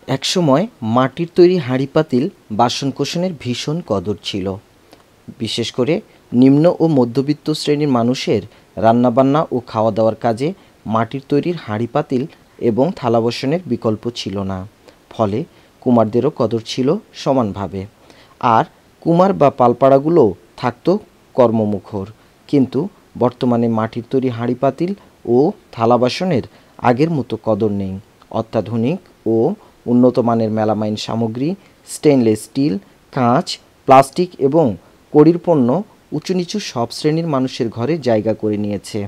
একসময় মাটির তৈরি হাঁড়ি পাতিল বাসনকোসনের ভীষণ কদর ছিল। বিশেষ করে নিম্ন ও মধ্যবিত্ত শ্রেণীর মানুষের রান্নাবান্না ও খাওয়া দাওয়ার কাজে মাটির তৈরির হাঁড়ি পাতিল এবং থালা বাসনের বিকল্প ছিল না। ফলে কুমারদেরও কদর ছিল সমানভাবে। আর কুমার বা পালপাড়াগুলোও থাকতো কর্মমুখর। কিন্তু বর্তমানে মাটির তৈরি হাঁড়ি পাতিল ও থালা বাসনের আগের মতো কদর নেই। অত্যাধুনিক ও উন্নত মানের মেলামাইন সামগ্রী, স্টেনলেস স্টিল, কাঁচ, প্লাস্টিক এবং কড়ির পণ্য উঁচু নিচু সব শ্রেণীর মানুষের ঘরে জায়গা করে নিয়েছে।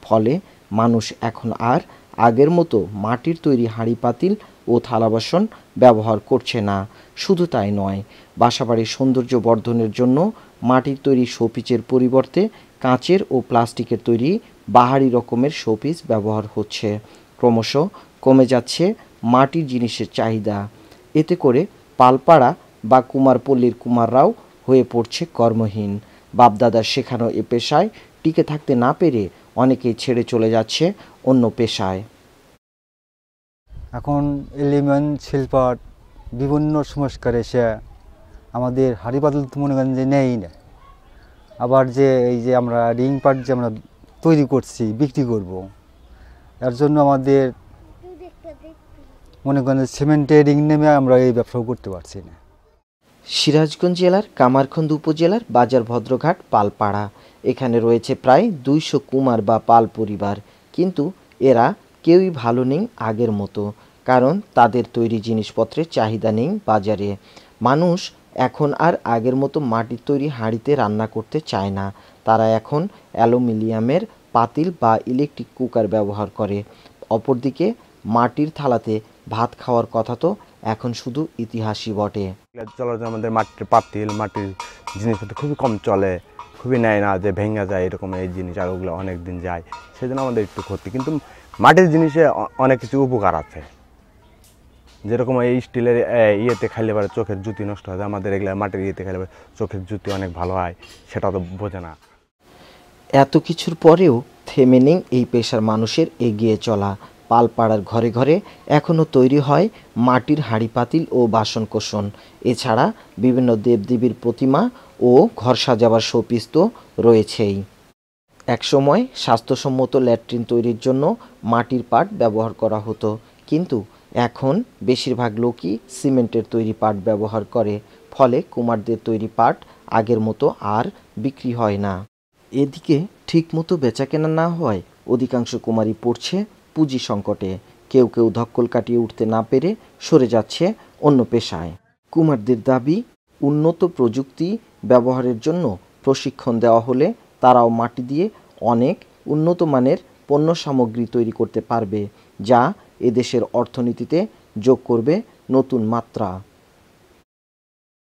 ফলে মানুষ এখন আর আগের মতো মাটির তৈরি হাঁড়ি পাতিল ও থালা বাসন ব্যবহার করছে না। শুধু তাই নয়, বাসাবাড়ির সৌন্দর্য বর্ধনের জন্য মাটির তৈরি শোপিসের পরিবর্তে কাঁচের ও প্লাস্টিকের তৈরি বাহারি রকমের শোপিস ব্যবহার হচ্ছে। ক্রমশ কমে যাচ্ছে মাটির জিনিসের চাহিদা। এতে করে পালপাড়া বা কুমারপল্লীর কুমাররাও হয়ে পড়ছে কর্মহীন। বাপদাদার শেখানো এ পেশায় টিকে থাকতে না পেরে অনেকেই ছেড়ে চলে যাচ্ছে অন্য পেশায়। এখন এলিমেন্ট শিল্পার বিভিন্ন সংস্কার এসে আমাদের হাঁড়ি পাতিল তো মনে করেন যে নেই না। আবার যে এই যে আমরা রিং পাট যে আমরা তৈরি করছি বিক্রি করব, এর জন্য আমাদের মনে করেন সিমেন্টের রিং নেমে আমরা এই ব্যবসাও করতে পারছি না। সিরাজগঞ্জ জেলার কামারখন্দ উপজেলার বাজার ভদ্রঘাট পালপাড়া। এখানে রয়েছে প্রায় 200 কুমার বা পাল পরিবার। কিন্তু এরা কেউই ভালো নেই আগের মতো, কারণ তাদের তৈরি জিনিসপত্রের চাহিদা নেই বাজারে। মানুষ এখন আর আগের মতো মাটির তৈরি হাঁড়িতে রান্না করতে চায় না। তারা এখন অ্যালুমিনিয়ামের পাতিল বা ইলেকট্রিক কুকার ব্যবহার করে। অপরদিকে মাটির থালাতে ভাত খাওয়ার কথা তো এখন শুধু ইতিহাসই বটে। চলার জন্য আমাদের মাটির পাতিল, মাটির জিনিসপত্র খুবই কম চলে, খুবই নেয় না, যে ভেঙে যায় এরকম এই জিনিস, আর ওগুলো অনেক দিন যায়, সেজন্য আমাদের একটু ক্ষতি। কিন্তু মাটির জিনিসে অনেক কিছু উপকার আছে, যেরকম এই স্টিলের ইয়েতে খাইলে পারে চোখের জ্যোতি নষ্ট হয়, আমাদের এগুলো মাটির ইয়েতে খাইলে পারে চোখের জ্যোতি অনেক ভালো হয়, সেটা তো বোঝে না। এত কিছুর পরেও থেমে নেই এই পেশার মানুষের এগিয়ে চলা। পালপাড়ার ঘরে ঘরে এখনও তৈরি হয় মাটির হাঁড়ি পাতিল ও বাসনকোসন। এছাড়া বিভিন্ন দেবদেবীর প্রতিমা ও ঘর সাজাবার শোপিস তো রয়েছেই। একসময় স্বাস্থ্যসম্মত ল্যাট্রিন তৈরির জন্য মাটির পাট ব্যবহার করা হতো, কিন্তু এখন বেশিরভাগ লোকই সিমেন্টের তৈরি পাট ব্যবহার করে। ফলে কুমারদের তৈরি পাট আগের মতো আর বিক্রি হয় না। এদিকে ঠিকমতো বেচাকেনা না হওয়ায় অধিকাংশ কুমারী পড়ছে পুঁজি সংকটে। কেউ কেউ ধক্কল কাটিয়ে উঠতে না পেরে সরে যাচ্ছে অন্য পেশায়। কুমারদের দাবি, উন্নত প্রযুক্তি ব্যবহারের জন্য প্রশিক্ষণ দেওয়া হলে তারাও মাটি দিয়ে অনেক উন্নত মানের পণ্য সামগ্রী তৈরি করতে পারবে, যা এদেশের অর্থনীতিতে যোগ করবে নতুন মাত্রা।